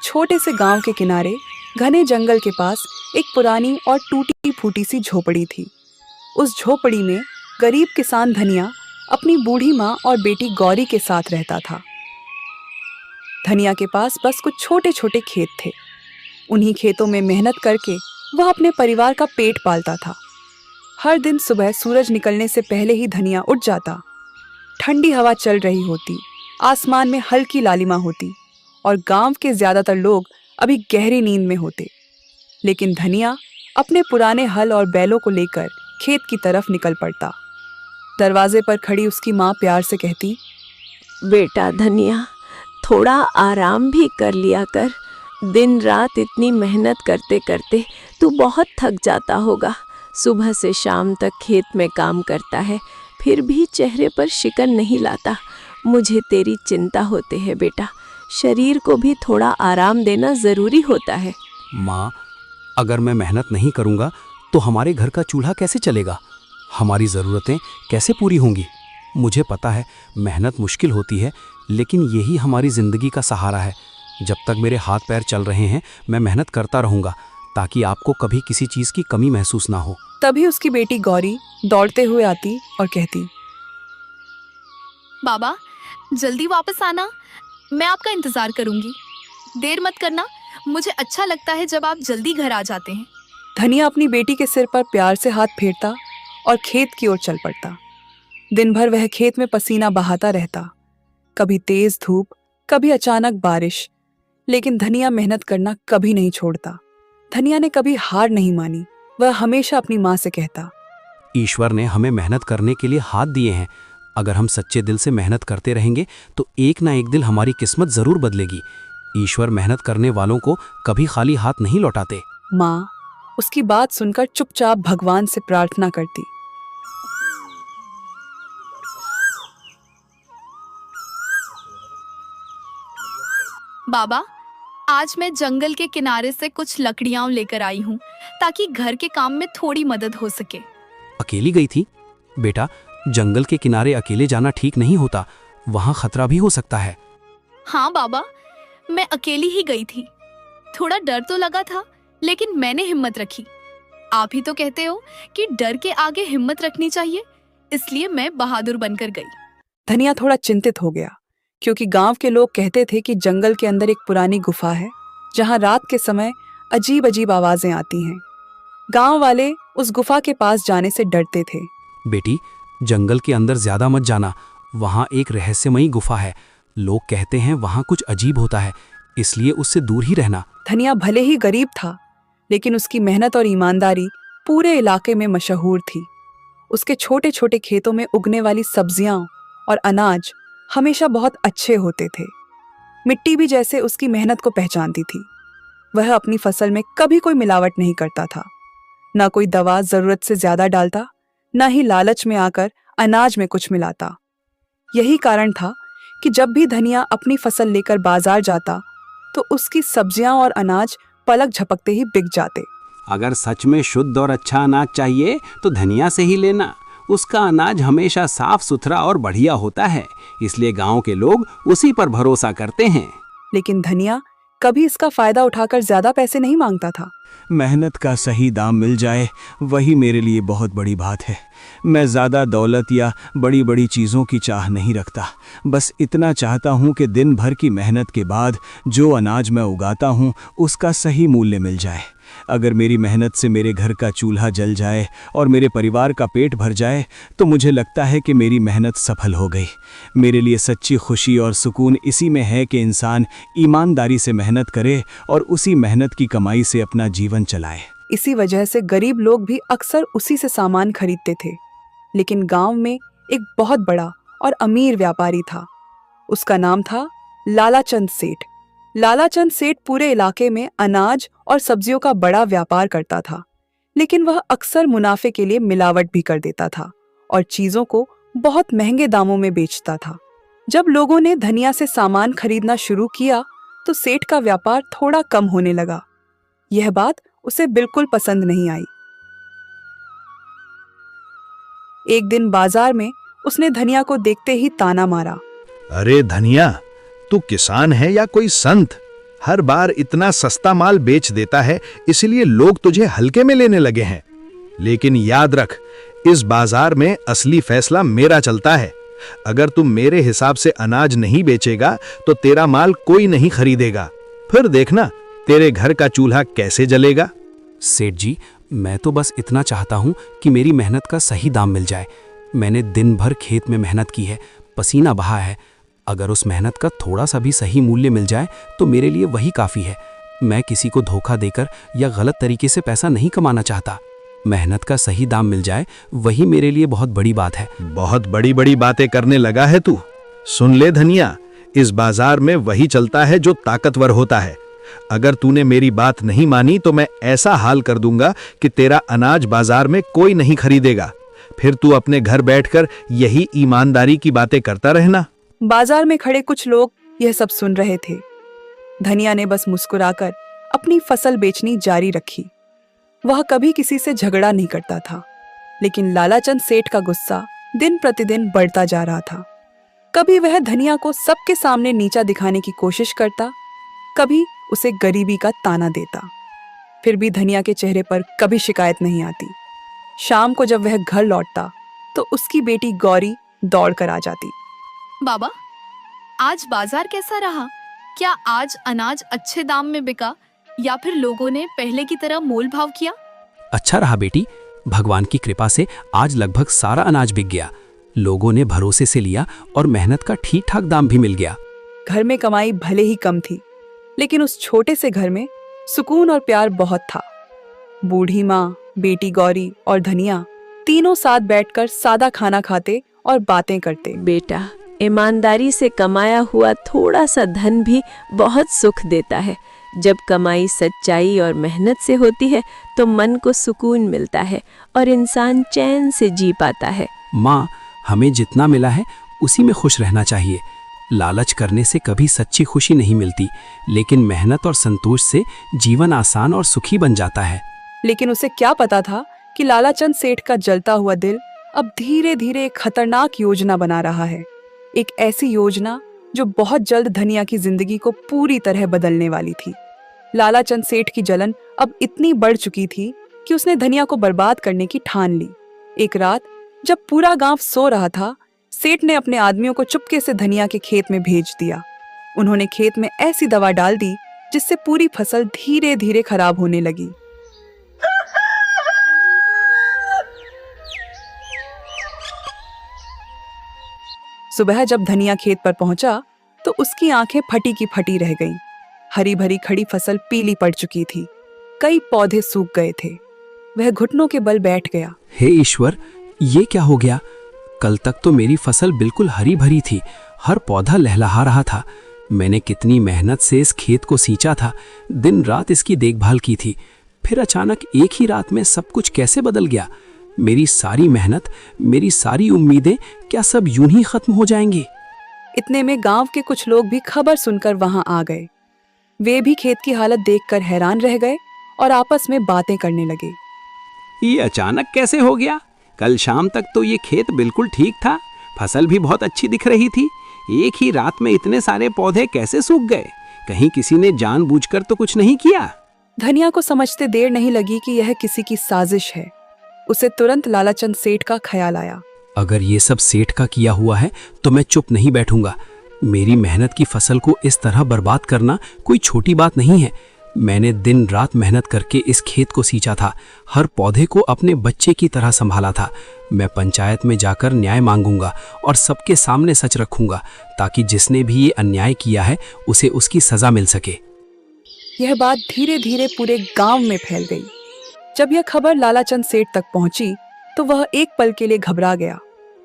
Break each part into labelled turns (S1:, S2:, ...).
S1: छोटे से गांव के किनारे घने जंगल के पास एक पुरानी और टूटी फूटी सी झोपड़ी थी। उस झोपड़ी में गरीब किसान धनिया अपनी बूढ़ी माँ और बेटी गौरी के साथ रहता था। धनिया के पास बस कुछ छोटे छोटे खेत थे। उन्हीं खेतों में मेहनत करके वह अपने परिवार का पेट पालता था। हर दिन सुबह सूरज निकलने से पहले ही धनिया उठ जाता। ठंडी हवा चल रही होती, आसमान में हल्की लालिमा होती और गांव के ज्यादातर लोग अभी गहरी नींद में होते। लेकिन धनिया अपने पुराने हल और बैलों को लेकर खेत की तरफ निकल पड़ता। दरवाजे पर खड़ी उसकी माँ प्यार से कहती,
S2: बेटा धनिया, थोड़ा आराम भी कर लिया कर। दिन रात इतनी मेहनत करते करते तू बहुत थक जाता होगा। सुबह से शाम तक खेत में काम करता है, फिर भी चेहरे पर शिकन नहीं लाता। मुझे तेरी चिंता होती है बेटा। शरीर को भी थोड़ा आराम देना ज़रूरी होता है।
S3: माँ, अगर मैं मेहनत नहीं करूँगा तो हमारे घर का चूल्हा कैसे चलेगा? हमारी ज़रूरतें कैसे पूरी होंगी? मुझे पता है मेहनत मुश्किल होती है, लेकिन यही हमारी ज़िंदगी का सहारा है। जब तक मेरे हाथ पैर चल रहे हैं मैं मेहनत करता रहूँगा, ताकि आपको कभी किसी चीज़ की कमी महसूस ना हो।
S1: तभी उसकी बेटी गौरी दौड़ते हुए आती और कहती,
S4: बाबा जल्दी वापस आना, मैं आपका इंतजार करूंगी। देर मत करना, मुझे अच्छा लगता है जब आप जल्दी घर आ जाते हैं।
S1: धनिया अपनी बेटी के सिर पर प्यार से हाथ फेरता और खेत की ओर चल पड़ता। दिन भर वह खेत में पसीना बहाता रहता, कभी तेज धूप, कभी अचानक बारिश, लेकिन धनिया मेहनत करना कभी नहीं छोड़ता। धनिया ने कभी हार नहीं मानी। वह हमेशा अपनी माँ से कहता,
S3: ईश्वर ने हमें मेहनत करने के लिए हाथ दिए हैं। अगर हम सच्चे दिल से मेहनत करते रहेंगे तो एक ना एक दिन हमारी किस्मत ज़रूर बदलेगी। ईश्वर मेहनत करने वालों को कभी खाली हाथ नहीं लौटाते।
S1: माँ उसकी बात सुनकर चुपचाप भगवान से प्रार्थना करती।
S4: बाबा, आज मैं जंगल के किनारे से कुछ लकड़ियां लेकर आई हूँ, ताकि घर के काम में थोड़ी मदद हो सके।
S3: अकेली गई थी? बेटा, जंगल के किनारे अकेले जाना ठीक नहीं होता, वहाँ खतरा भी हो सकता है।
S4: हाँ बाबा, मैं अकेली ही गई थी। थोड़ा डर तो लगा था, लेकिन मैंने हिम्मत रखी। आप ही तो कहते हो कि डर के आगे हिम्मत रखनी चाहिए, इसलिए मैं बहादुर बनकर गई।
S1: धनिया थोड़ा चिंतित हो गया, क्योंकि गांव के लोग कहते थे कि जंगल के अंदर एक पुरानी गुफा है, जहां रात के समय अजीब अजीब आवाजें आती हैं। गांव वाले उस गुफा के पास जाने से डरते थे।
S3: बेटी, जंगल के अंदर ज्यादा मत जाना, वहाँ एक रहस्यमयी गुफा है। लोग कहते हैं वहाँ कुछ अजीब होता है, इसलिए उससे दूर ही रहना।
S1: धनिया भले ही गरीब था, लेकिन उसकी मेहनत और ईमानदारी पूरे इलाके में मशहूर थी। उसके छोटे छोटे खेतों में उगने वाली सब्जियां और अनाज हमेशा बहुत अच्छे होते थे। मिट्टी भी जैसे उसकी मेहनत को पहचानती थी। वह अपनी फसल में कभी कोई मिलावट नहीं करता था, ना कोई दवा जरूरत से ज्यादा डालता, ना ही लालच में आकर अनाज में कुछ मिलाता। यही कारण था कि जब भी धनिया अपनी फसल लेकर बाजार जाता तो उसकी सब्जियां और अनाज पलक झपकते ही बिक जाते।
S5: अगर सच में शुद्ध और अच्छा अनाज चाहिए तो धनिया से ही लेना। उसका अनाज हमेशा साफ सुथरा और बढ़िया होता है, इसलिए गांव के लोग उसी पर भरोसा करते हैं।
S1: लेकिन धनिया कभी इसका फायदा उठाकर ज्यादा पैसे नहीं मांगता था।
S6: मेहनत का सही दाम मिल जाए वही मेरे लिए बहुत बड़ी बात है। मैं ज़्यादा दौलत या बड़ी बड़ी चीज़ों की चाह नहीं रखता। बस इतना चाहता हूँ कि दिन भर की मेहनत के बाद जो अनाज मैं उगाता हूँ उसका सही मूल्य मिल जाए। अगर मेरी मेहनत से मेरे घर का चूल्हा जल जाए और मेरे परिवार का पेट भर जाए तो मुझे लगता है कि मेरी मेहनत सफल हो गई। मेरे लिए सच्ची खुशी और सुकून इसी में है कि इंसान ईमानदारी से मेहनत करे और उसी मेहनत की कमाई से अपना जीवन चलाए।
S1: इसी वजह से गरीब लोग भी अक्सर उसी से सामान खरीदते थे। लेकिन गांव में एक बहुत बड़ा और अमीर व्यापारी था। उसका नाम था लालाचंद सेठ। लालाचंद सेठ पूरे इलाके में अनाज और सब्जियों का बड़ा व्यापार करता था, लेकिन वह अक्सर मुनाफे के लिए मिलावट भी कर देता था और चीजों को बहुत महंगे दामों में बेचता था। जब लोगों ने धनिया से सामान खरीदना शुरू किया तो सेठ का व्यापार थोड़ा कम होने लगा। यह बात उसे बिल्कुल पसंद नहीं आई। एक दिन बाजार में उसने धनिया को देखते ही ताना मारा।
S7: अरे धनिया, तू किसान है या कोई संत? हर बार इतना सस्ता माल बेच देता है, इसलिए लोग तुझे हल्के में लेने लगे हैं। लेकिन याद रख, इस बाजार में असली फैसला मेरा चलता है। अगर तुम मेरे हिसाब से अनाज नहीं बेचेगा तो तेरा माल कोई नहीं खरीदेगा। फिर देखना तेरे घर का चूल्हा कैसे जलेगा।
S3: सेठ जी, मैं तो बस इतना चाहता हूँ कि मेरी मेहनत का सही दाम मिल जाए। मैंने दिन भर खेत में मेहनत की है, पसीना बहा है। अगर उस मेहनत का थोड़ा सा भी सही मूल्य मिल जाए तो मेरे लिए वही काफ़ी है। मैं किसी को धोखा देकर या गलत तरीके से पैसा नहीं कमाना चाहता। मेहनत का सही दाम मिल जाए वही मेरे लिए बहुत बड़ी बात है।
S7: बहुत बड़ी बड़ी बातें करने लगा है तू। सुन ले धनिया, इस बाजार में वही चलता है जो ताकतवर होता है। अगर तूने मेरी बात नहीं मानी तो मैं ऐसा हाल कर दूंगा कि तेरा अनाज बाजार में कोई नहीं खरीदेगा। फिर तू अपने घर बैठकर यही ईमानदारी की बातें करता रहना।
S1: बाजार में खड़े कुछ लोग यह सब सुन रहे थे। धनिया ने बस मुस्कुराकर अपनी फसल बेचनी जारी रखी। वह कभी किसी से झगड़ा नहीं करता था, लेकिन लालाचंद सेठ का गुस्सा दिन प्रतिदिन बढ़ता जा रहा था। कभी वह धनिया को सबके सामने नीचा दिखाने की कोशिश करता, कभी उसे गरीबी का ताना देता। फिर भी धनिया के चेहरे पर कभी शिकायत नहीं आती। शाम को जब वह घर लौटता तो उसकी बेटी गौरी दौड़ कर आ जाती।
S4: बाबा, आज बाजार कैसा रहा? क्या आज अनाज अच्छे दाम में बिका या फिर लोगों ने पहले की तरह मोल भाव किया?
S3: अच्छा रहा बेटी, भगवान की कृपा से आज लगभग सारा अनाज बिक गया। लोगों ने भरोसे से लिया और मेहनत का ठीक ठाक दाम भी मिल गया।
S1: घर में कमाई भले ही कम थी, लेकिन उस छोटे से घर में सुकून और प्यार बहुत था। बूढ़ी माँ, बेटी गौरी और धनिया तीनों साथ बैठकर सादा खाना खाते और बातें करते।
S2: बेटा, ईमानदारी से कमाया हुआ थोड़ा सा धन भी बहुत सुख देता है। जब कमाई सच्चाई और मेहनत से होती है तो मन को सुकून मिलता है और इंसान चैन से जी पाता है।
S3: माँ, हमें जितना मिला है उसी में खुश रहना चाहिए। लालच करने से कभी सच्ची खुशी नहीं मिलती, लेकिन मेहनत और संतोष से जीवन आसान और सुखी बन जाता है।
S1: लेकिन उसे क्या पता था कि लालाचंद सेठ का जलता हुआ दिल अब धीरे धीरे एक खतरनाक योजना बना रहा है। एक ऐसी योजना जो बहुत जल्द धनिया की जिंदगी को पूरी तरह बदलने वाली थी। लालाचंद सेठ की जलन अब इतनी बढ़ चुकी थी कि उसने धनिया को बर्बाद करने की ठान ली। एक रात जब पूरा गांव सो रहा था, सेठ ने अपने आदमियों को चुपके से धनिया के खेत में भेज दिया। उन्होंने खेत में ऐसी दवा डाल दी जिससे पूरी फसल धीरे धीरे खराब होने लगी। सुबह जब धनिया खेत पर पहुंचा तो उसकी आंखें फटी की फटी रह गईं। हरी भरी खड़ी फसल पीली पड़ चुकी थी, कई पौधे सूख गए थे। वह घुटनों के बल बैठ गया।
S3: हे ईश्वर, ये क्या हो गया? कल तक तो मेरी फसल बिल्कुल हरी भरी थी, हर पौधा लहलहा रहा था। मैंने कितनी मेहनत से इस खेत को सींचा था, दिन रात इसकी देखभाल की थी। फिर अचानक एक ही रात में सब कुछ कैसे बदल गया? मेरी सारी मेहनत, मेरी सारी उम्मीदें क्या सब यूं ही खत्म हो जाएंगी?
S1: इतने में गांव के कुछ लोग भी खबर सुनकर वहां आ गए। वे भी खेत की हालत देखकर हैरान रह गए और आपस में बातें करने लगे।
S5: ये अचानक कैसे हो गया? कल शाम तक तो ये खेत बिल्कुल ठीक था, फसल भी बहुत अच्छी दिख रही थी। एक ही रात में इतने सारे पौधे कैसे सूख गए? कहीं किसी ने जानबूझकर तो कुछ नहीं किया?
S1: धनिया को समझते देर नहीं लगी कि यह किसी की साजिश है। उसे तुरंत लालाचंद सेठ का ख्याल आया।
S3: अगर ये सब सेठ का किया हुआ है तो मैं चुप नहीं बैठूंगा। मेरी मेहनत की फसल को इस तरह बर्बाद करना कोई छोटी बात नहीं है। मैंने दिन रात मेहनत करके इस खेत को सींचा था, हर पौधे को अपने बच्चे की तरह संभाला था। मैं पंचायत में जाकर न्याय मांगूंगा और सबके सामने सच रखूंगा, ताकि जिसने भी ये अन्याय किया है उसे उसकी सजा मिल सके।
S1: यह बात धीरे धीरे पूरे गांव में फैल गई। जब यह खबर लालाचंद सेठ तक पहुंची तो वह एक पल के लिए घबरा गया,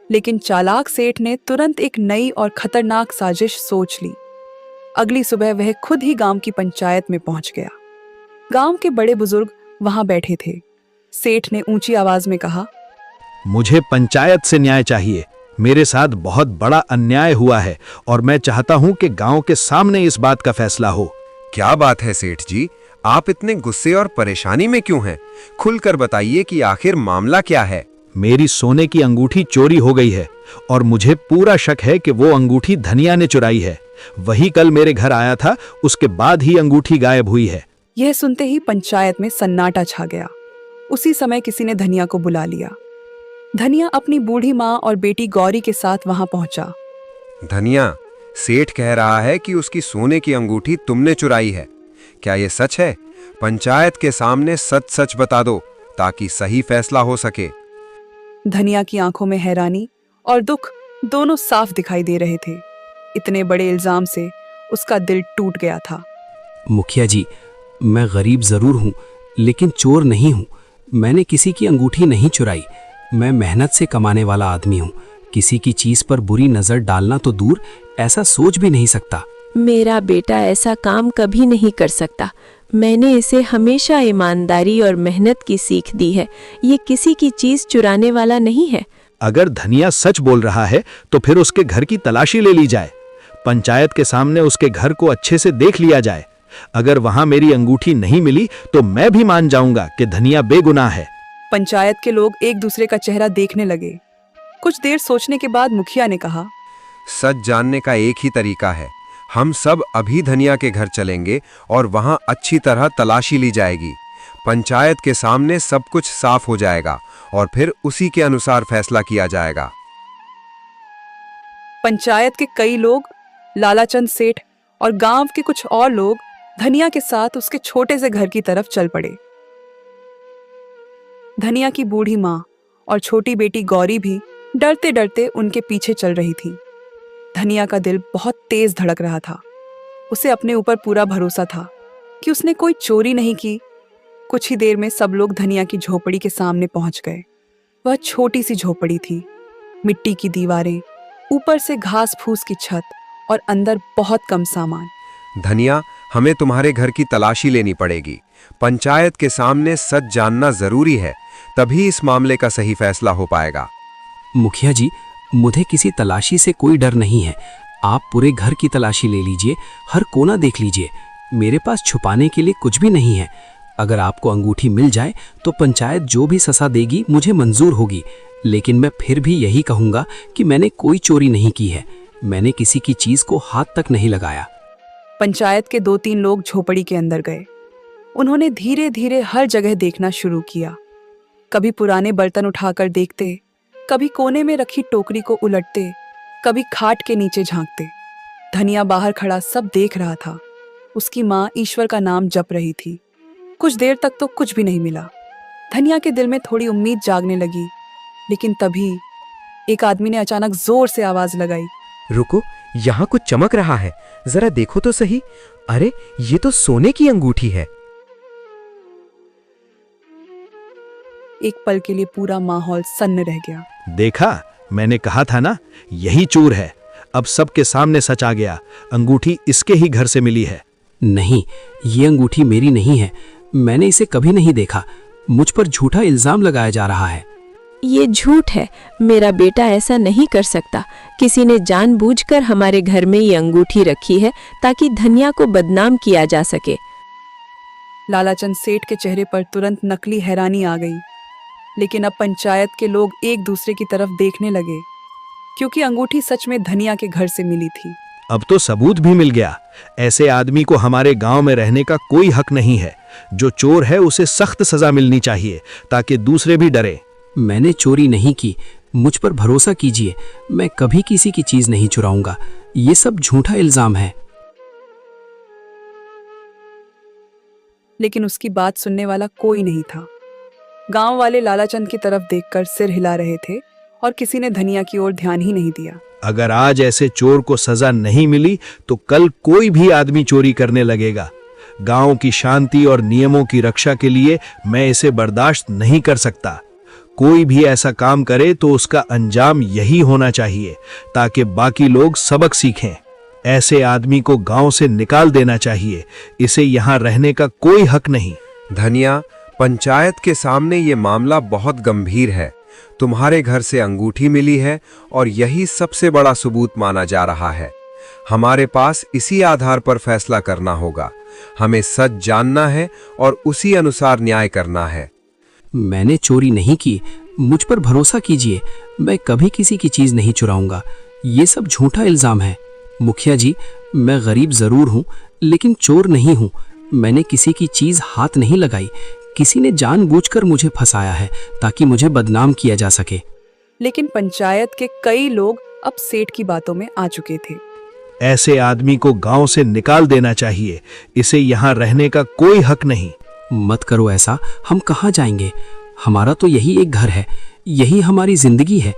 S1: लेकिन चालाक सेठ ने तुरंत एक नई और खतरनाक साजिश सोच ली। अगली सुबह वह खुद ही गांव की पंचायत में पहुंच गया। गांव के बड़े बुजुर्ग वहां बैठे थे। सेठ ने ऊंची आवाज में कहा,
S7: मुझे पंचायत से न्याय चाहिए। मेरे साथ बहुत बड़ा अन्याय हुआ है और मैं चाहता हूं कि गांव के सामने इस बात का फैसला हो।
S8: क्या बात है सेठ जी, आप इतने गुस्से और परेशानी में क्यों हैं? खुलकर बताइए कि आखिर मामला क्या है।
S7: मेरी सोने की अंगूठी चोरी हो गई है और मुझे पूरा शक है कि वो अंगूठी धनिया ने चुराई है। वही कल मेरे घर आया था, उसके बाद ही अंगूठी गायब हुई है।
S1: यह सुनते ही पंचायत में सन्नाटा छा गया। उसी समय किसी ने धनिया को बुला लिया। धनिया अपनी बूढ़ी माँ और बेटी गौरी के साथ वहां पहुंचा।
S8: धनिया, सेठ कह रहा है कि उसकी सोने की अंगूठी तुमने चुराई है। क्या ये सच है? पंचायत के सामने सच सच बता दो ताकि सही फैसला हो सके।
S1: धनिया की आंखों में हैरानी और दुख दोनों साफ दिखाई दे रहे थे। इतने बड़े इल्जाम से उसका दिल टूट गया था।
S3: मुखिया जी, मैं गरीब जरूर हूँ लेकिन चोर नहीं हूँ। मैंने किसी की अंगूठी नहीं चुराई। मैं मेहनत से कमाने वाला आदमी हूँ। किसी की चीज पर बुरी नजर डालना तो दूर, ऐसा सोच भी नहीं सकता।
S2: मेरा बेटा ऐसा काम कभी नहीं कर सकता। मैंने इसे हमेशा ईमानदारी और मेहनत की सीख दी है। ये किसी की चीज चुराने वाला नहीं है।
S7: अगर धनिया सच बोल रहा है तो फिर उसके घर की तलाशी ले ली जाए। पंचायत के सामने उसके घर को अच्छे से देख लिया जाए। अगर वहां मेरी अंगूठी नहीं मिली तो मैं भी मान जाऊंगा कि धनिया बेगुनाह है।
S1: पंचायत के लोग एक दूसरे का चेहरा देखने लगे। कुछ देर सोचने के बाद मुखिया ने कहा,
S8: सच जानने का एक ही तरीका है। हम सब अभी धनिया के घर चलेंगे और वहां अच्छी तरह तलाशी ली जाएगी। पंचायत के सामने सब कुछ साफ हो जाएगा और फिर उसी के अनुसार फैसला किया जाएगा।
S1: पंचायत के कई लोग, लालाचंद सेठ और गांव के कुछ और लोग धनिया के साथ उसके छोटे से घर की तरफ चल पड़े। धनिया की बूढ़ी माँ और छोटी बेटी गौरी भी डरते डरते उनके पीछे चल रही थी। धनिया का दिल बहुत तेज धड़क रहा था। उसे अपने ऊपर पूरा भरोसा था कि उसने कोई चोरी नहीं की। कुछ ही देर में सब लोग धनिया की झोपड़ी के सामने पहुंच गए। वह छोटी सी झोपड़ी थी, मिट्टी की दीवारें, ऊपर से घास फूस की छत और अंदर बहुत कम सामान।
S8: धनिया, हमें तुम्हारे घर की तलाशी लेनी पड़ेगी। पंचायत के सामने सच जानना जरूरी है, तभी इस मामले का सही फैसला हो पाएगा।
S3: मुखिया जी, मुझे किसी तलाशी से कोई डर नहीं है। आप पूरे घर की तलाशी ले लीजिए, हर कोना देख लीजिए। मेरे पास छुपाने के लिए कुछ भी नहीं है। अगर आपको अंगूठी मिल जाए तो पंचायत जो भी सजा देगी मुझे मंजूर होगी। लेकिन मैं फिर भी यही कहूँगा कि मैंने कोई चोरी नहीं की है। मैंने किसी की चीज को हाथ तक नहीं लगाया।
S1: पंचायत के 2-3 लोग झोपड़ी के अंदर गए। उन्होंने धीरे धीरे हर जगह देखना शुरू किया। कभी पुराने बर्तन उठाकर देखते, कभी कोने में रखी टोकरी को उलटते, कभी खाट के नीचे झांकते। धनिया बाहर खड़ा सब देख रहा था। उसकी माँ ईश्वर का नाम जप रही थी। कुछ देर तक तो कुछ भी नहीं मिला। धनिया के दिल में थोड़ी उम्मीद जागने लगी, लेकिन तभी एक आदमी ने अचानक जोर से आवाज लगाई,
S9: रुको, यहाँ कुछ चमक रहा है, जरा देखो तो सही। अरे, ये तो सोने की अंगूठी है।
S1: एक पल के लिए पूरा माहौल सन्न रह गया।
S7: देखा, मैंने कहा था ना, यही चोर है। अब सबके सामने सच आ गया। अंगूठी इसके ही घर से मिली है।
S3: नहीं, ये अंगूठी मेरी नहीं है। मैंने इसे कभी नहीं देखा। मुझ पर झूठा इल्जाम लगाया जा रहा है।
S2: ये झूठ है। मेरा बेटा ऐसा नहीं कर सकता। किसी ने जानबूझकर हमारे घर में ये अंगूठी रखी है ताकि धनिया को बदनाम किया जा सके।
S1: लालाचंद सेठ के चेहरे पर तुरंत नकली हैरानी आ गई। लेकिन अब पंचायत के लोग एक दूसरे की तरफ देखने लगे, क्योंकि अंगूठी सच में धनिया के घर से मिली थी।
S7: अब तो सबूत भी मिल गया। ऐसे आदमी को हमारे गांव में रहने का कोई हक नहीं है। जो चोर है उसे सख्त सजा मिलनी चाहिए ताकि दूसरे भी डरे।
S3: मैंने चोरी नहीं की। मुझ पर भरोसा कीजिए, मैं कभी किसी की चीज नहीं चुराऊंगा। ये सब झूठा इल्जाम है।
S1: लेकिन उसकी बात सुनने वाला कोई नहीं था। गांव वाले लालाचंद की तरफ देखकर सिर हिला रहे थे और किसी ने धनिया की ओर ध्यान ही नहीं दिया।
S7: अगर आज ऐसे चोर को सजा नहीं मिली तो कल कोई भी आदमी चोरी करने लगेगा। गांव की शांति और नियमों की रक्षा के लिए मैं इसे बर्दाश्त नहीं कर सकता। कोई भी ऐसा काम करे तो उसका अंजाम यही होना चाहिए ताकि बाकी लोग सबक सीखें। ऐसे आदमी को गांव से निकाल देना चाहिए। इसे यहाँ रहने का कोई हक नहीं।
S8: धनिया, पंचायत के सामने ये मामला बहुत गंभीर है। तुम्हारे घर से अंगूठी मिली है और यही सबसे बड़ा सबूत माना जा रहा है। हमारे पास इसी आधार पर फैसला करना होगा। हमें सच जानना है और उसी अनुसार न्याय करना है।
S3: मैंने चोरी नहीं की। मुझ पर भरोसा कीजिए, मैं कभी किसी की चीज नहीं चुराऊंगा। ये सब झूठा इल्जाम है। मुखिया जी, मैं गरीब जरूर हूँ, लेकिन चोर नहीं हूँ। मैंने किसी की चीज हाथ नहीं लगाई। किसी ने जानबूझकर मुझे फंसाया है ताकि मुझे बदनाम किया जा सके।
S1: लेकिन पंचायत के कई लोग अब सेठ की बातों में आ चुके थे।
S7: ऐसे आदमी को गांव से निकाल देना चाहिए। इसे यहाँ रहने का कोई हक नहीं।
S3: मत करो ऐसा। हम कहाँ जाएंगे? हमारा तो यही एक घर है, यही हमारी जिंदगी है।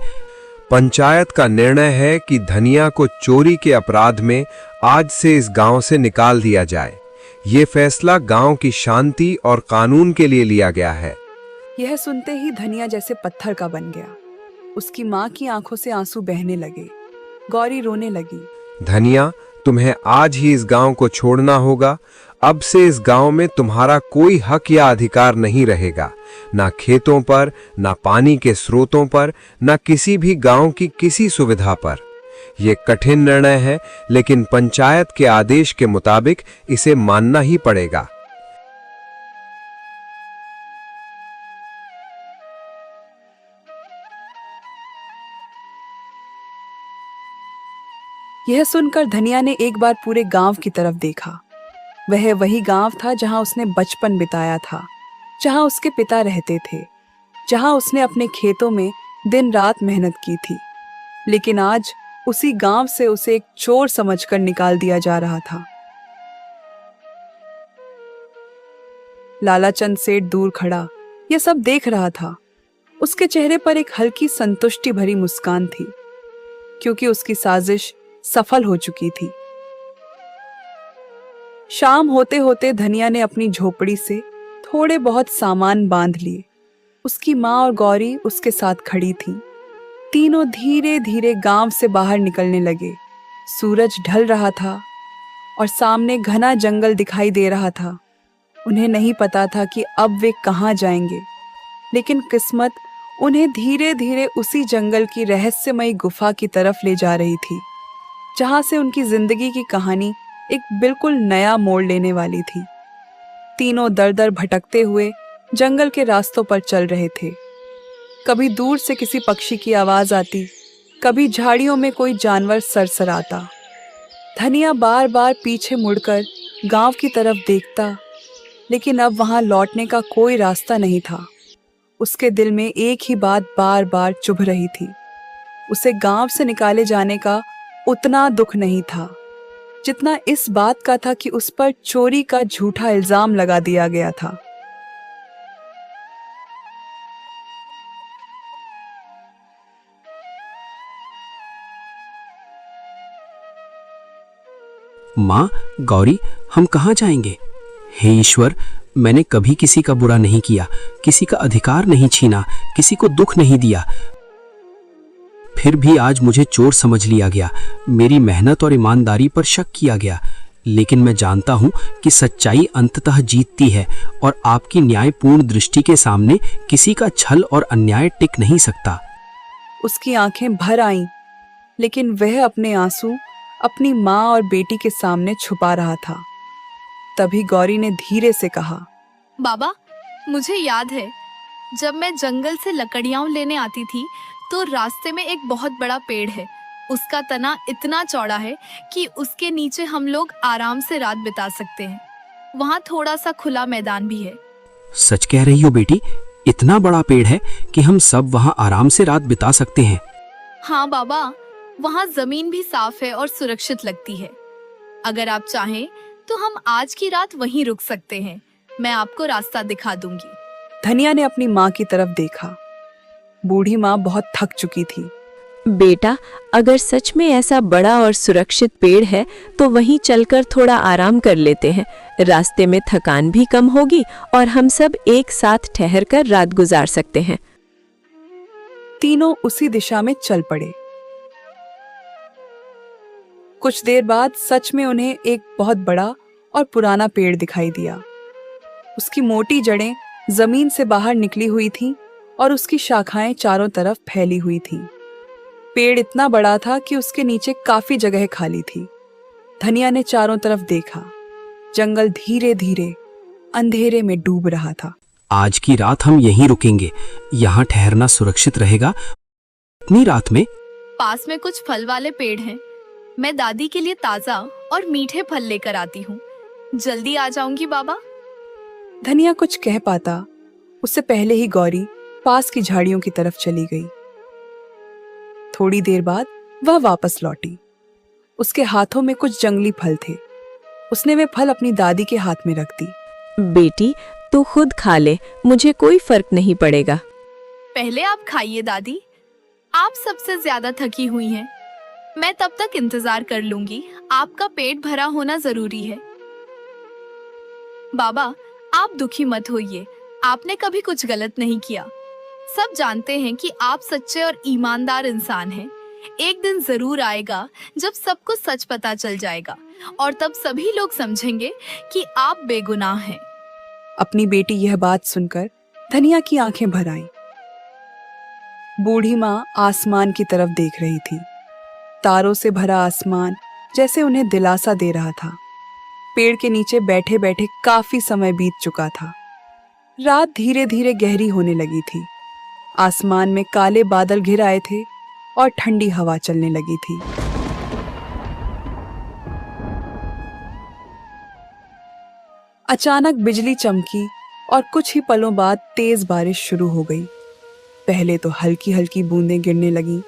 S8: पंचायत का निर्णय है कि धनिया को चोरी के अपराध में आज से इस गांव से निकाल दिया जाए। ये फैसला गांव की शांति और कानून के लिए लिया गया है।
S1: यह सुनते ही धनिया जैसे पत्थर का बन गया। उसकी माँ की आंखों से आंसू बहने लगे। गौरी रोने लगी।
S8: धनिया, तुम्हें आज ही इस गांव को छोड़ना होगा। अब से इस गांव में तुम्हारा कोई हक या अधिकार नहीं रहेगा, ना खेतों पर, ना पानी के स्रोतों पर, ना किसी भी गांव की किसी सुविधा पर। यह कठिन निर्णय है, लेकिन पंचायत के आदेश के मुताबिक इसे मानना ही पड़ेगा।
S1: यह सुनकर धनिया ने एक बार पूरे गांव की तरफ देखा। वह वही गांव था जहां उसने बचपन बिताया था, जहां उसके पिता रहते थे, जहां उसने अपने खेतों में दिन रात मेहनत की थी। लेकिन आज उसी गांव से उसे एक चोर समझकर निकाल दिया जा रहा था। लालाचंद सेठ दूर खड़ा यह सब देख रहा था। उसके चेहरे पर एक हल्की संतुष्टि भरी मुस्कान थी, क्योंकि उसकी साजिश सफल हो चुकी थी। शाम होते होते धनिया ने अपनी झोपड़ी से थोड़े बहुत सामान बांध लिए। उसकी माँ और गौरी उसके साथ खड़ी थीं। तीनों धीरे धीरे गांव से बाहर निकलने लगे। सूरज ढल रहा था और सामने घना जंगल दिखाई दे रहा था। उन्हें नहीं पता था कि अब वे कहाँ जाएंगे, लेकिन किस्मत उन्हें धीरे धीरे उसी जंगल की रहस्यमयी गुफा की तरफ ले जा रही थी, जहां से उनकी जिंदगी की कहानी एक बिल्कुल नया मोड़ लेने वाली थी। तीनों दर दर भटकते हुए जंगल के रास्तों पर चल रहे थे। कभी दूर से किसी पक्षी की आवाज आती, कभी झाड़ियों में कोई जानवर सरसराता। धनिया बार बार पीछे मुड़कर गांव की तरफ देखता, लेकिन अब वहां लौटने का कोई रास्ता नहीं था। उसके दिल में एक ही बात बार बार चुभ रही थी। उसे गांव से निकाले जाने का उतना दुख नहीं था जितना इस बात का था कि उस पर चोरी का झूठा इल्जाम लगा दिया गया था।
S3: माँ, गौरी, हम कहाँ जाएंगे? हे ईश्वर, मैंने कभी किसी का बुरा नहीं किया, किसी का अधिकार नहीं छीना, किसी को दुख नहीं दिया। फिर भी आज मुझे चोर समझ लिया गया, मेरी मेहनत और ईमानदारी पर शक किया गया। लेकिन मैं जानता हूँ कि सच्चाई अंततः जीतती है और आपकी न्यायपूर्ण दृष्टि के सामने किसी का छल और अन्याय टिक नहीं सकता।
S1: उसकी आंखें भर आईं, लेकिन वह अपने आंसू अपनी माँ और बेटी के सामने छुपा रहा था। तभी गौरी ने धीरे से कहा,
S4: बाबा, मुझे याद है जब मैं जंगल से लकड़ियां लेने आती थी तो रास्ते में एक बहुत बड़ा पेड़ है। उसका तना इतना चौड़ा है कि उसके नीचे हम लोग आराम से रात बिता सकते हैं। वहाँ थोड़ा सा खुला मैदान भी है।
S3: सच कह रही हो बेटी? इतना बड़ा पेड़ है कि हम सब वहाँ आराम से रात बिता सकते हैं?
S4: हाँ बाबा, वहाँ जमीन भी साफ है और सुरक्षित लगती है। अगर आप चाहें तो हम आज की रात वहीं रुक सकते हैं। मैं आपको रास्ता दिखा दूंगी।
S1: धनिया ने अपनी माँ की तरफ देखा। बूढ़ी माँ बहुत थक चुकी थी।
S2: बेटा, अगर सच में ऐसा बड़ा और सुरक्षित पेड़ है तो वहीं चलकर थोड़ा आराम कर लेते हैं। रास्ते में थकान भी कम होगी और हम सब एक साथ ठहरकर रात गुजार सकते हैं।
S1: तीनों उसी दिशा में चल पड़े। कुछ देर बाद सच में उन्हें एक बहुत बड़ा और पुराना पेड़ दिखाई दिया। उसकी मोटी जड़ें जमीन से बाहर निकली हुई थीं और उसकी शाखाएं चारों तरफ फैली हुई थीं। पेड़ इतना बड़ा था कि उसके नीचे काफी जगह खाली थी। धनिया ने चारों तरफ देखा। जंगल धीरे धीरे अंधेरे में डूब रहा था।
S3: आज की रात हम यहीं रुकेंगे। यहाँ ठहरना सुरक्षित रहेगा। इतनी रात में?
S4: पास में कुछ फल वाले पेड़ हैं, मैं दादी के लिए ताजा और मीठे फल लेकर आती हूँ। जल्दी आ जाऊंगी बाबा।
S1: धनिया कुछ कह पाता उससे पहले ही गौरी पास की झाड़ियों की तरफ चली गई। थोड़ी देर बाद वह वापस लौटी। उसके हाथों में कुछ जंगली फल थे। उसने वे फल अपनी दादी के हाथ में रख दी।
S2: बेटी, तू खुद खा ले, मुझे कोई फर्क नहीं पड़ेगा।
S4: पहले आप खाइए दादी, आप सबसे ज्यादा थकी हुई हैं। मैं तब तक इंतजार कर लूंगी, आपका पेट भरा होना जरूरी है। बाबा, आप दुखी मत होइए, आपने कभी कुछ गलत नहीं किया। सब जानते हैं कि आप सच्चे और ईमानदार इंसान हैं। एक दिन जरूर आएगा जब सबको सच पता चल जाएगा और तब सभी लोग समझेंगे कि आप बेगुनाह हैं।
S1: अपनी बेटी यह बात सुनकर धनिया की आंखें भर आईं। बूढ़ी माँ आसमान की तरफ देख रही थी। तारों से भरा आसमान जैसे उन्हें दिलासा दे रहा था। पेड़ के नीचे बैठे बैठे काफी समय बीत चुका था। रात धीरे धीरे गहरी होने लगी थी। आसमान में काले बादल घिर आए थे और ठंडी हवा चलने लगी थी। अचानक बिजली चमकी और कुछ ही पलों बाद तेज बारिश शुरू हो गई। पहले तो हल्की हल्की बूंदें गिरने लगीं,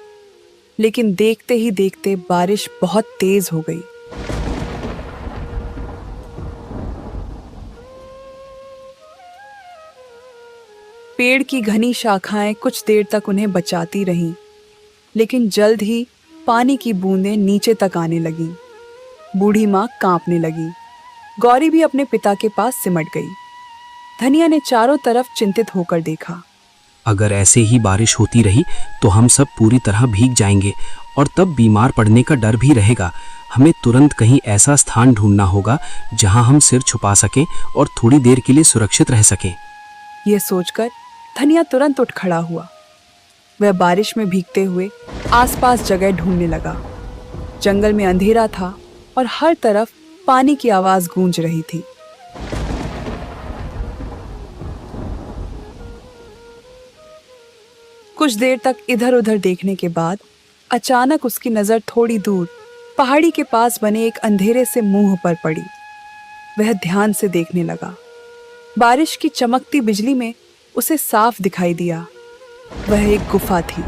S1: लेकिन देखते ही देखते बारिश बहुत तेज हो गई। पेड़ की घनी शाखाएं कुछ देर तक उन्हें बचाती रहीं, लेकिन जल्द ही पानी की बूंदें नीचे तक आने लगीं। बूढ़ी माँ कांपने लगी। गौरी भी अपने पिता के पास सिमट गई। धनिया ने चारों तरफ चिंतित होकर देखा।
S3: अगर ऐसे ही बारिश होती रही तो हम सब पूरी तरह भीग जाएंगे और तब बीमार पड़ने का डर भी रहेगा। हमें तुरंत कहीं ऐसा स्थान ढूंढना होगा जहां हम सिर छुपा सकें और थोड़ी देर के लिए सुरक्षित रह सकें।
S1: यह सोचकर धनिया तुरंत उठ खड़ा हुआ। वह बारिश में भीगते हुए आसपास जगह ढूंढने लगा। जंगल में अंधेरा था और हर तरफ पानी की आवाज गूंज रही थी। कुछ देर तक इधर उधर देखने के बाद अचानक उसकी नजर थोड़ी दूर पहाड़ी के पास बने एक अंधेरे से मुंह पर पड़ी। वह ध्यान से देखने लगा। बारिश की चमकती बिजली में उसे साफ दिखाई दिया। वह एक गुफा थी।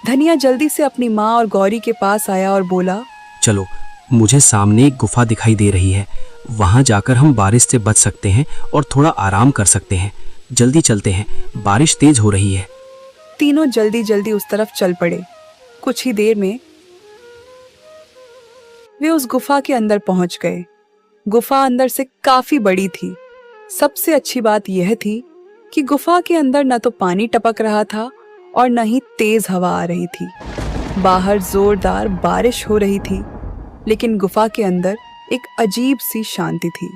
S1: धनिया जल्दी से अपनी माँ और गौरी के पास आया और बोला,
S3: चलो, मुझे सामने एक गुफा दिखाई दे रही है। वहां जाकर हम बारिश से बच सकते हैं और थोड़ा आराम कर सकते हैं। जल्दी चलते हैं, बारिश तेज हो रही है।
S1: तीनों जल्दी जल्दी उस तरफ चल पड़े। कुछ ही देर में वे उस गुफा के अंदर पहुंच गए। गुफा अंदर से काफी बड़ी थी। सबसे अच्छी बात यह थी कि गुफा के अंदर न तो पानी टपक रहा था और न ही तेज हवा आ रही थी। बाहर जोरदार बारिश हो रही थी, लेकिन गुफा के अंदर एक अजीब सी शांति थी,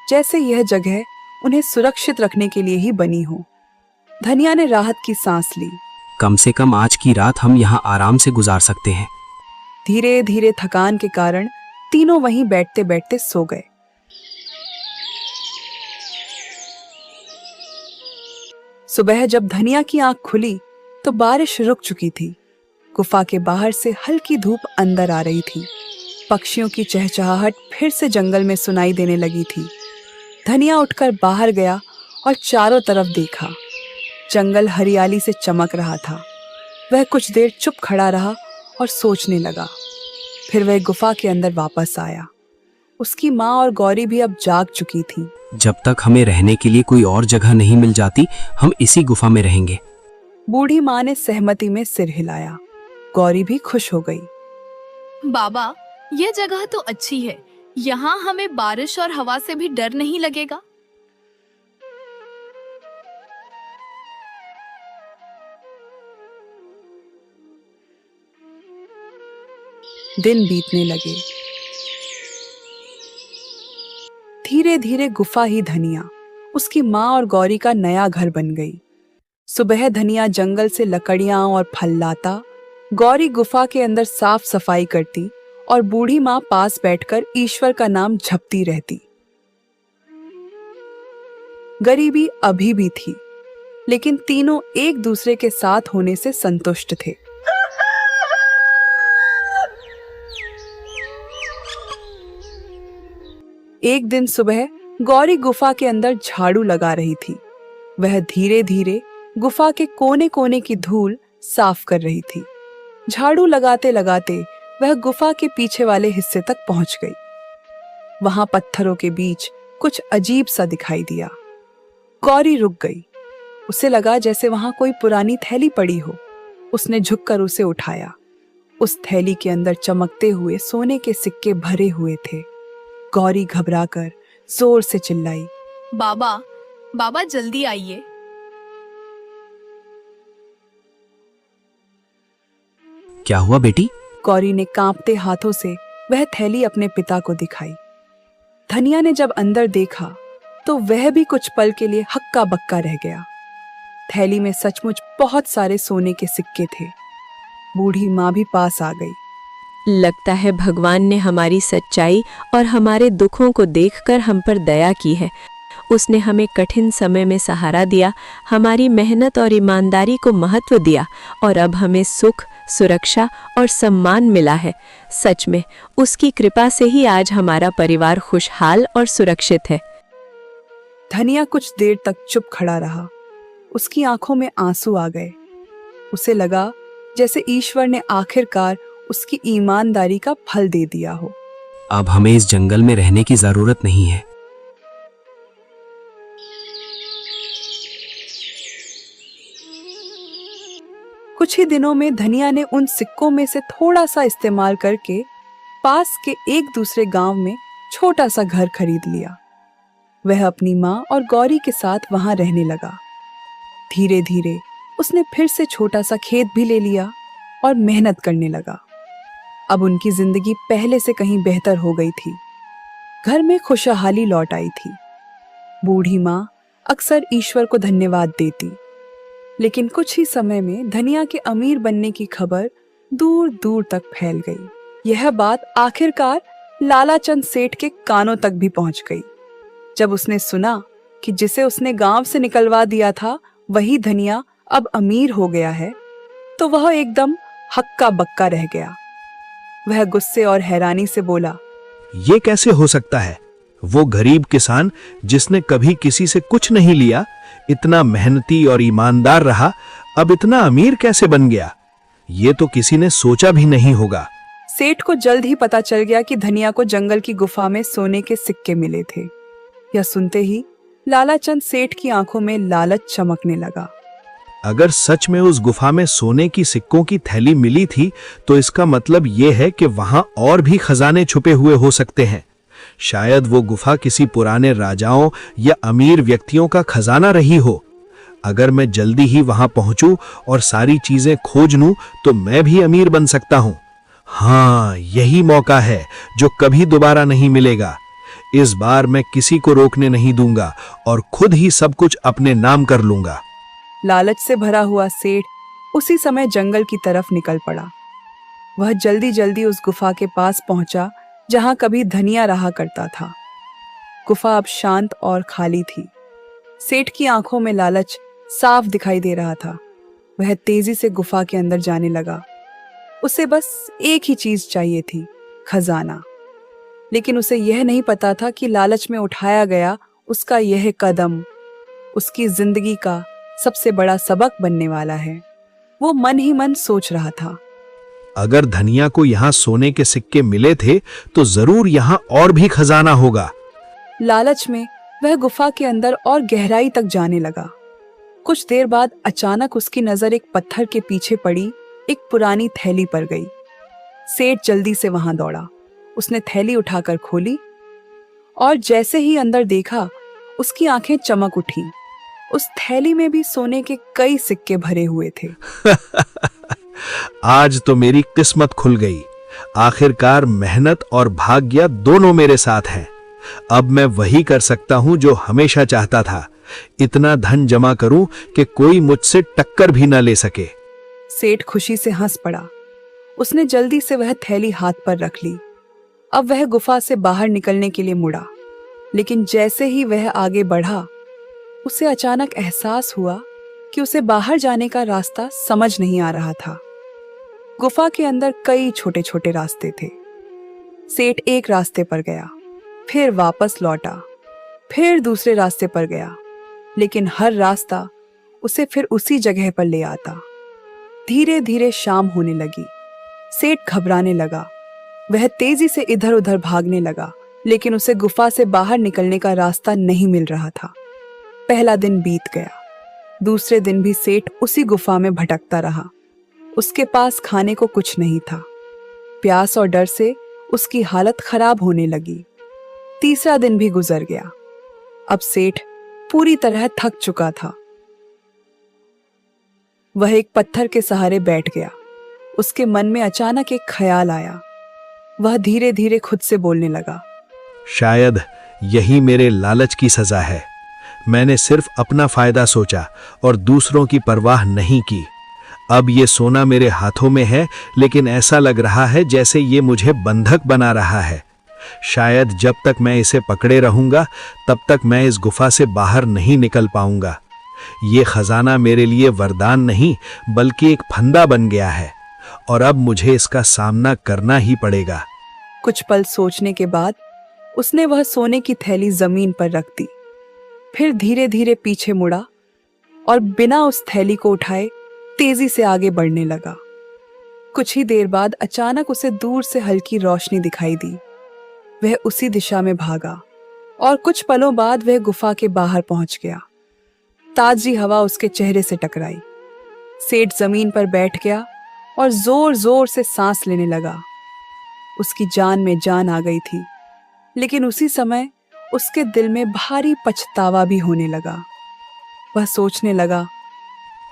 S1: जैसे यह जगह उन्हें सुरक्षित रखने के लिए ही बनी हो। धनिया ने राहत की सांस ली।
S3: कम से कम आज की रात हम यहाँ आराम से गुजार सकते हैं।
S1: धीरे धीरे थकान के कारण तीनों वहीं बैठते बैठते सो गए। सुबह जब धनिया की आंख खुली तो बारिश रुक चुकी थी। गुफा के बाहर से हल्की धूप अंदर आ रही थी। पक्षियों की चहचहाहट फिर से जंगल में सुनाई देने लगी थी। धनिया उठकर बाहर गया और चारों तरफ देखा। जंगल हरियाली से चमक रहा था। वह कुछ देर चुप खड़ा रहा और सोचने लगा। फिर वह गुफा के अंदर वापस आया। उसकी माँ और गौरी भी अब जाग चुकी थीं।
S3: जब तक हमें रहने के लिए कोई और जगह नहीं मिल जाती, हम इसी गुफा में रहेंगे।
S1: बूढ़ी माँ ने सहमति में सिर हिलाया। गौरी भी खुश हो गई।
S4: बाबा, यह जगह तो अच्छी है। यहाँ हमें बारिश और हवा से भी डर नहीं लगेगा।
S1: दिन बीतने लगे। धीरे धीरे गुफा ही धनिया, उसकी माँ और गौरी का नया घर बन गई। सुबह धनिया जंगल से लकड़ियां और फल लाता, गौरी गुफा के अंदर साफ सफाई करती और बूढ़ी माँ पास बैठकर ईश्वर का नाम जपती रहती। गरीबी अभी भी थी, लेकिन तीनों एक दूसरे के साथ होने से संतुष्ट थे। एक दिन सुबह गौरी गुफा के अंदर झाड़ू लगा रही थी। वह धीरे धीरे गुफा के कोने कोने की धूल साफ कर रही थी। झाड़ू लगाते लगाते वह गुफा के पीछे वाले हिस्से तक पहुंच गई। वहां पत्थरों के बीच कुछ अजीब सा दिखाई दिया। गौरी रुक गई। उसे लगा जैसे वहां कोई पुरानी थैली पड़ी हो। उसने झुककर उसे उठाया। उस थैली के अंदर चमकते हुए सोने के सिक्के भरे हुए थे। गौरी घबराकर जोर से चिल्लाई,
S4: बाबा, बाबा जल्दी आइए।
S3: क्या हुआ बेटी?
S1: गौरी ने कांपते हाथों से वह थैली अपने पिता को दिखाई। धनिया ने जब अंदर देखा तो वह भी कुछ पल के लिए हक्का बक्का रह गया। थैली में सचमुच बहुत सारे सोने के सिक्के थे। बूढ़ी माँ भी पास आ गई।
S2: लगता है भगवान ने हमारी सच्चाई और हमारे दुखों को देखकर हम पर दया की है। उसने हमें कठिन समय में सहारा दिया, हमारी मेहनत और ईमानदारी को महत्व दिया और अब हमें सुख, सुरक्षा और सम्मान मिला है। सच में उसकी कृपा से ही आज हमारा परिवार खुशहाल और सुरक्षित है।
S1: धनिया कुछ देर तक चुप खड़ा रहा। उसकी आंखों में आंसू आ गए। उसे लगा जैसे ईश्वर ने आखिरकार उसकी ईमानदारी का फल दे दिया हो।
S3: अब हमें इस जंगल में रहने की जरूरत नहीं है।
S1: कुछ ही दिनों में धनिया ने उन सिक्कों में से थोड़ा सा इस्तेमाल करके पास के एक दूसरे गांव में छोटा सा घर खरीद लिया। वह अपनी माँ और गौरी के साथ वहां रहने लगा। धीरे धीरे उसने फिर से छोटा सा खेत भी ले लिया और मेहनत करने लगा। अब उनकी जिंदगी पहले से कहीं बेहतर हो गई थी। घर में खुशहाली लौट आई थी। बूढ़ी माँ अक्सर ईश्वर को धन्यवाद देती। लेकिन कुछ ही समय में धनिया के अमीर बनने की खबर दूर दूर तक फैल गई। यह बात आखिरकार लालाचंद सेठ के कानों तक भी पहुंच गई। जब उसने सुना कि जिसे उसने गांव से निकलवा दिया था वही धनिया अब अमीर हो गया है, तो वह एकदम हक्का बक्का रह गया। वह गुस्से और हैरानी से बोला,
S7: ये कैसे हो सकता है? वो गरीब किसान जिसने कभी किसी से कुछ नहीं लिया, इतना मेहनती और ईमानदार रहा, अब इतना अमीर कैसे बन गया? ये तो किसी ने सोचा भी नहीं होगा।
S1: सेठ को जल्द ही पता चल गया कि धनिया को जंगल की गुफा में सोने के सिक्के मिले थे। यह सुनते ही लालाचंद सेठ की आंखों में लालच चमकने लगा।
S7: अगर सच में उस गुफा में सोने की सिक्कों की थैली मिली थी तो इसका मतलब ये है कि वहां और भी खजाने छुपे हुए हो सकते हैं। शायद वो गुफा किसी पुराने राजाओं या अमीर व्यक्तियों का खजाना रही हो। अगर मैं जल्दी ही वहां पहुंचूं और सारी चीजें खोज लूं तो मैं भी अमीर बन सकता हूं। हाँ, यही मौका है जो कभी दोबारा नहीं मिलेगा। इस बार मैं किसी को रोकने नहीं दूंगा और खुद ही सब कुछ अपने नाम कर लूंगा।
S1: लालच से भरा हुआ सेठ उसी समय जंगल की तरफ निकल पड़ा। वह जल्दी जल्दी उस गुफा के पास पहुंचा जहां कभी धनिया रहा करता था। गुफा अब शांत और खाली थी। सेठ की आंखों में लालच साफ दिखाई दे रहा था। वह तेजी से गुफा के अंदर जाने लगा। उसे बस एक ही चीज चाहिए थी, खजाना। लेकिन उसे यह नहीं पता था कि लालच में उठाया गया उसका यह कदम उसकी जिंदगी का सबसे बड़ा सबक बनने वाला है। वो मन ही मन सोच रहा था,
S7: अगर धनिया को यहाँ सोने के सिक्के मिले थे तो जरूर यहाँ और भी खजाना होगा।
S1: लालच में वह गुफा के अंदर और गहराई तक जाने लगा। कुछ देर बाद अचानक उसकी नजर एक पत्थर के पीछे पड़ी एक पुरानी थैली पर गई। सेठ जल्दी से वहां दौड़ा। उसने थैली उठाकर खोली और जैसे ही अंदर देखा उसकी आंखें चमक उठी। उस थैली में भी सोने के कई सिक्के भरे हुए थे।
S7: आज तो मेरी किस्मत खुल गई। आखिरकार मेहनत और भाग्य दोनों मेरे साथ हैं। अब मैं वही कर सकता हूं जो हमेशा चाहता था। इतना धन जमा करूं कि कोई मुझसे टक्कर भी न ले सके।
S1: सेठ खुशी से हंस पड़ा। उसने जल्दी से वह थैली हाथ पर रख ली। अब वह गुफा से बाहर निकलने के लिए मुड़ा, लेकिन जैसे ही वह आगे बढ़ा उसे अचानक एहसास हुआ कि उसे बाहर जाने का रास्ता समझ नहीं आ रहा था। गुफा के अंदर कई छोटे छोटे रास्ते थे। सेठ एक रास्ते पर गया, फिर वापस लौटा, फिर दूसरे रास्ते पर गया, लेकिन हर रास्ता उसे फिर उसी जगह पर ले आता। धीरे धीरे शाम होने लगी। सेठ घबराने लगा। वह तेजी से इधर उधर भागने लगा, लेकिन उसे गुफा से बाहर निकलने का रास्ता नहीं मिल रहा था। पहला दिन बीत गया। दूसरे दिन भी सेठ उसी गुफा में भटकता रहा। उसके पास खाने को कुछ नहीं था। प्यास और डर से उसकी हालत खराब होने लगी। तीसरा दिन भी गुजर गया। अब सेठ पूरी तरह थक चुका था। वह एक पत्थर के सहारे बैठ गया। उसके मन में अचानक एक ख्याल आया। वह धीरे धीरे खुद से बोलने लगा,
S7: शायद यही मेरे लालच की सजा है। मैंने सिर्फ अपना फायदा सोचा और दूसरों की परवाह नहीं की। अब ये सोना मेरे हाथों में है, लेकिन ऐसा लग रहा है जैसे ये मुझे बंधक बना रहा है। शायद जब तक मैं इसे पकड़े रहूंगा, तब तक मैं इस गुफा से बाहर नहीं निकल पाऊंगा। ये खजाना मेरे लिए वरदान नहीं, बल्कि एक फंदा बन गया है, और अब मुझे इसका सामना करना ही पड़ेगा।
S1: कुछ पल सोचने के बाद उसने वह सोने की थैली जमीन पर रख दी। फिर धीरे धीरे पीछे मुड़ा और बिना उस थैली को उठाए तेजी से आगे बढ़ने लगा। कुछ ही देर बाद अचानक उसे दूर से हल्की रोशनी दिखाई दी। वह उसी दिशा में भागा और कुछ पलों बाद वह गुफा के बाहर पहुंच गया। ताजी हवा उसके चेहरे से टकराई। सेठ जमीन पर बैठ गया और जोर जोर से सांस लेने लगा। उसकी जान में जान आ गई थी, लेकिन उसी समय उसके दिल में भारी पछतावा भी होने लगा। वह सोचने लगा,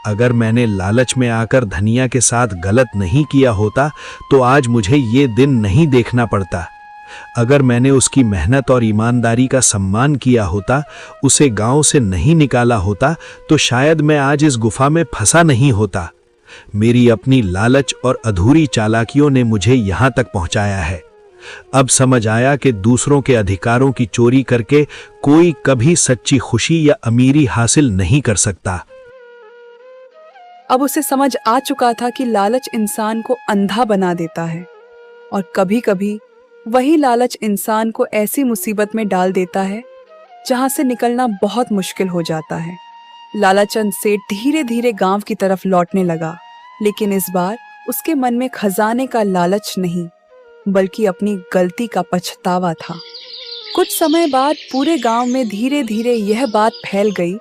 S7: अगर मैंने लालच में आकर धनिया के साथ गलत नहीं किया होता, तो आज मुझे ये दिन नहीं देखना पड़ता। अगर मैंने उसकी मेहनत और ईमानदारी का सम्मान किया होता, उसे गांव से नहीं निकाला होता, तो शायद मैं आज इस गुफा में फंसा नहीं होता। मेरी अपनी लालच और अधूरी चालाकियों ने मुझे यहां तक पहुंचाया है। अब समझ आया कि दूसरों के अधिकारों की चोरी करके कोई कभी सच्ची खुशी या अमीरी हासिल नहीं कर सकता।
S1: अब उसे समझ आ चुका था कि लालच इंसान को अंधा बना देता है, और कभी-कभी वही लालच इंसान को ऐसी मुसीबत में डाल देता है जहां से निकलना बहुत मुश्किल हो जाता है। लालाचंद सेठ धीरे धीरे गांव की तरफ लौटने लगा, लेकिन इस बार उसके मन में खजाने का लालच नहीं, बल्कि अपनी गलती का पछतावा था। कुछ समय बाद पूरे गांव में धीरे धीरे यह बात फैल गई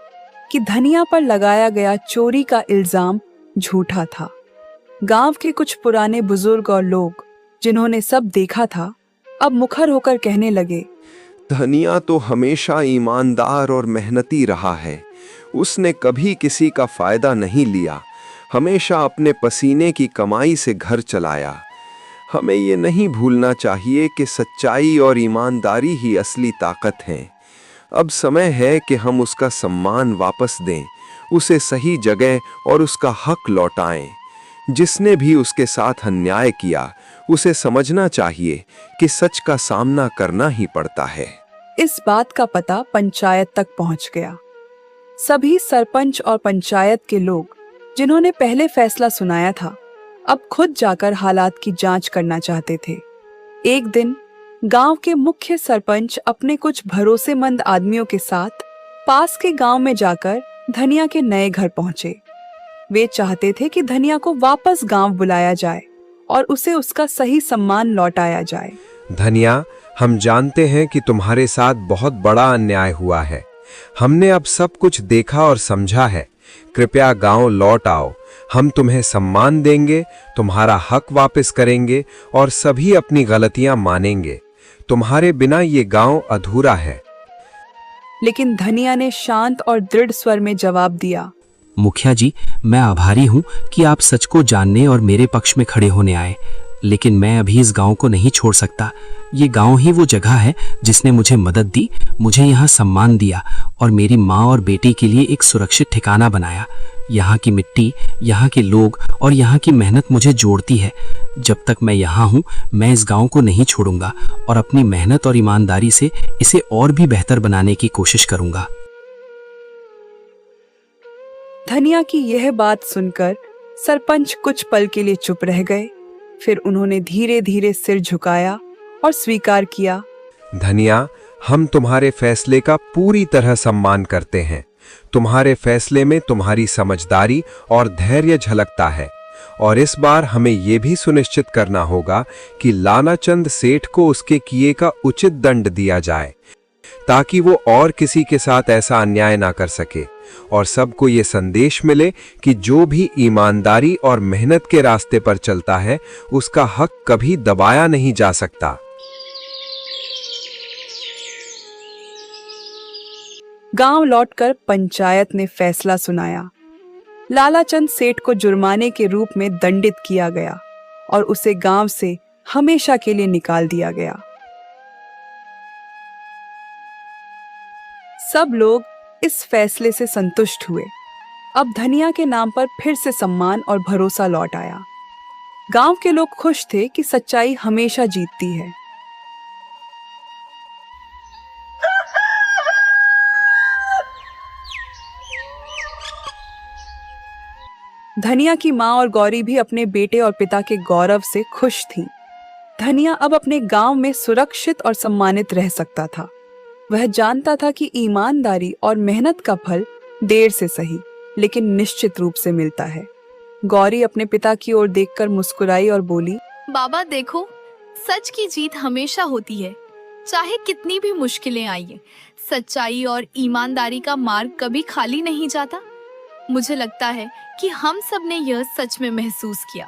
S1: कि धनिया पर लगाया गया चोरी का इल्जाम झूठा था। गांव के कुछ पुराने बुजुर्ग और लोग, जिन्होंने सब देखा था, अब मुखर होकर कहने लगे,
S8: धनिया तो हमेशा ईमानदार और मेहनती रहा है। उसने कभी किसी का फायदा नहीं लिया, हमेशा अपने पसीने की कमाई से घर चलाया। हमें ये नहीं भूलना चाहिए कि सच्चाई और ईमानदारी ही असली ताकत है। अब समय है कि हम उसका सम्मान वापस दें, उसे सही जगह और उसका हक लौटाएं। जिसने भी उसके साथ अन्याय किया, उसे समझना चाहिए कि सच का सामना करना ही पड़ता है।
S1: इस बात का पता पंचायत तक पहुंच गया। सभी सरपंच और पंचायत के लोग, जिन्होंने पहले फैसला सुनाया था, अब खुद जाकर हालात की जांच करना चाहते थे। एक दिन गांव के मुख्य सरपंच अपने कुछ भरोसेमंद आदमियों के साथ पास के गांव में जाकर धनिया के नए घर पहुंचे। वे चाहते थे कि धनिया को वापस गांव बुलाया जाए और उसे उसका सही सम्मान लौटाया जाए।
S8: धनिया, हम जानते हैं कि तुम्हारे साथ बहुत बड़ा अन्याय हुआ है। हमने अब सब कुछ देखा और समझा है। कृपया गांव लौट आओ। हम तुम्हें सम्मान देंगे, तुम्हारा हक वापस करेंगे और सभी अपनी गलतियां मानेंगे। तुम्हारे बिना ये गांव अधूरा है।
S1: लेकिन धनिया ने शांत और दृढ़ स्वर में जवाब दिया,
S3: मुखिया जी, मैं आभारी हूँ कि आप सच को जानने और मेरे पक्ष में खड़े होने आए, लेकिन मैं अभी इस गांव को नहीं छोड़ सकता। ये गांव ही वो जगह है जिसने मुझे मदद दी, मुझे यहाँ सम्मान दिया और मेरी माँ और बेटी के लिए एक सुरक्षित ठिकाना बनाया। यहाँ की मिट्टी, यहाँ के लोग और यहाँ की मेहनत मुझे जोड़ती है। जब तक मैं यहाँ हूँ, मैं इस गांव को नहीं छोड़ूंगा और अपनी मेहनत और ईमानदारी से इसे और भी बेहतर बनाने की कोशिश करूंगा।
S1: धनिया की यह बात सुनकर सरपंच कुछ पल के लिए चुप रह गए। फिर उन्होंने धीरे धीरे सिर झुकाया और स्वीकार किया,
S8: धनिया, हम तुम्हारे फैसले का पूरी तरह सम्मान करते हैं। तुम्हारे फैसले में तुम्हारी समझदारी और धैर्य झलकता है, और इस बार हमें यह भी सुनिश्चित करना होगा कि लानाचंद सेठ को उसके किए का उचित दंड दिया जाए, ताकि वो और किसी के साथ ऐसा अन्याय ना कर सके, और सबको ये संदेश मिले कि जो भी ईमानदारी और मेहनत के रास्ते पर चलता है उसका हक कभी दबाया नहीं जा सकता।
S1: गांव लौटकर पंचायत ने फैसला सुनाया। लालाचंद सेठ को जुर्माने के रूप में दंडित किया गया और उसे गांव से हमेशा के लिए निकाल दिया गया। सब लोग इस फैसले से संतुष्ट हुए। अब धनिया के नाम पर फिर से सम्मान और भरोसा लौट आया। गांव के लोग खुश थे कि सच्चाई हमेशा जीतती है। धनिया की माँ और गौरी भी अपने बेटे और पिता के गौरव से खुश थीं। धनिया अब अपने गांव में सुरक्षित और सम्मानित रह सकता था। वह जानता था कि ईमानदारी और मेहनत का फल देर से सही लेकिन निश्चित रूप से मिलता है। गौरी अपने पिता की ओर देखकर मुस्कुराई और बोली,
S4: बाबा देखो, सच की जीत हमेशा होती है, चाहे कितनी भी मुश्किलें आइए। सच्चाई और ईमानदारी का मार्ग कभी खाली नहीं जाता। मुझे लगता है कि हम सब ने यह सच में महसूस किया।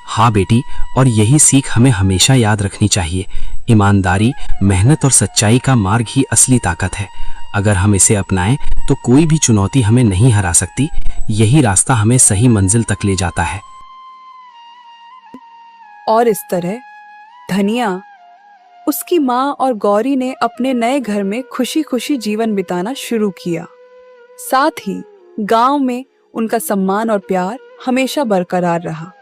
S3: हाँ बेटी, और यही सीख हमें हमेशा याद रखनी चाहिए। ईमानदारी, मेहनत और सच्चाई का मार्ग ही असली ताकत है। अगर हम इसे अपनाएं तो कोई भी चुनौती हमें नहीं हरा सकती। यही रास्ता हमें सही मंजिल तक ले जाता है।
S1: और इस तरह धनिया, उसकी माँ और गौरी ने अपने नए घर में खुशी खुशी जीवन बिताना शुरू किया। साथ ही गांव में उनका सम्मान और प्यार हमेशा बरकरार रहा।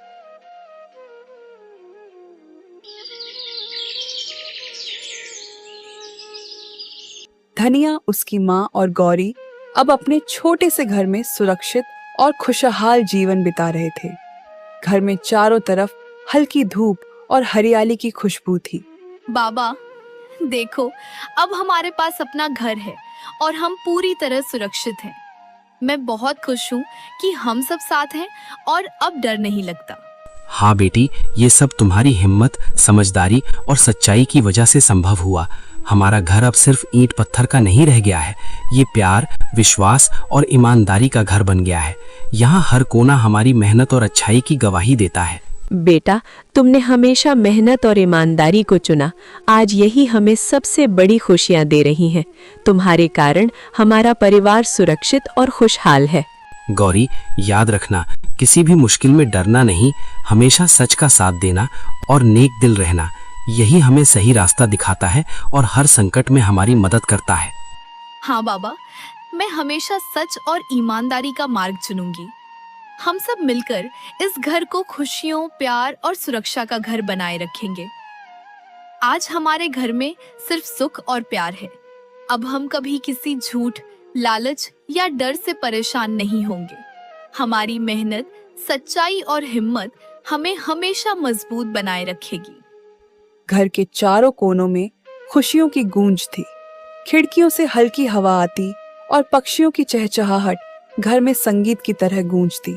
S1: धनिया, उसकी माँ और गौरी अब अपने छोटे से घर में सुरक्षित और खुशहाल जीवन बिता रहे थे। घर में चारों तरफ हल्की धूप और हरियाली की खुशबू थी।
S4: बाबा देखो, अब हमारे पास अपना घर है और हम पूरी तरह सुरक्षित हैं। मैं बहुत खुश हूँ कि हम सब साथ हैं और अब डर नहीं लगता।
S3: हाँ बेटी, ये सब तुम्हारी हिम्मत, समझदारी और सच्चाई की वजह से संभव हुआ। हमारा घर अब सिर्फ ईंट पत्थर का नहीं रह गया है। ये प्यार, विश्वास और ईमानदारी का घर बन गया है। यहाँ हर कोना हमारी मेहनत और अच्छाई की गवाही देता है।
S2: बेटा, तुमने हमेशा मेहनत और ईमानदारी को चुना। आज यही हमें सबसे बड़ी खुशियां दे रही हैं। तुम्हारे कारण हमारा परिवार सुरक्षित और खुशहाल है।
S3: गौरी, याद रखना, किसी भी मुश्किल में डरना नहीं, हमेशा सच का साथ देना और नेक दिल रहना, यही हमें सही रास्ता दिखाता है और हर संकट में हमारी मदद करता है।
S4: हाँ बाबा, मैं हमेशा सच और ईमानदारी का मार्ग चुनूंगी। हम सब मिलकर इस घर को खुशियों, प्यार और सुरक्षा का घर बनाए रखेंगे। आज हमारे घर में सिर्फ सुख और प्यार है। अब हम कभी किसी झूठ, लालच या डर से परेशान नहीं होंगे। हमारी मेहनत, सच्चाई और हिम्मत हमें हमेशा मजबूत बनाए रखेगी।
S1: घर के चारों कोनों में खुशियों की गूंज थी। खिड़कियों से हल्की हवा आती और पक्षियों की चहचहाहट घर में संगीत की तरह गूंजती।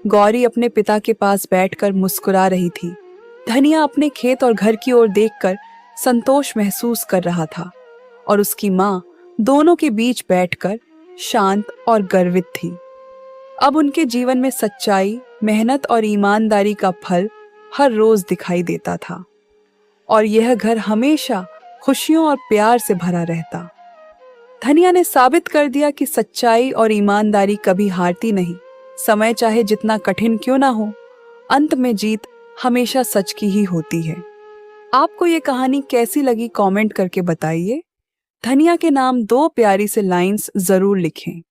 S1: गौरी अपने पिता के पास बैठकर मुस्कुरा रही थी। धनिया अपने खेत और घर की ओर देखकर संतोष महसूस कर रहा था और उसकी माँ दोनों के बीच बैठकर शांत और गर्वित थी। अब उनके जीवन में सच्चाई, मेहनत और ईमानदारी का फल हर रोज दिखाई देता था और यह घर हमेशा खुशियों और प्यार से भरा रहता। धनिया ने साबित कर दिया कि सच्चाई और ईमानदारी कभी हारती नहीं। समय चाहे जितना कठिन क्यों ना हो, अंत में जीत हमेशा सच की ही होती है। आपको ये कहानी कैसी लगी कमेंट करके बताइए। धनिया के नाम 2 प्यारी से लाइंस जरूर लिखें।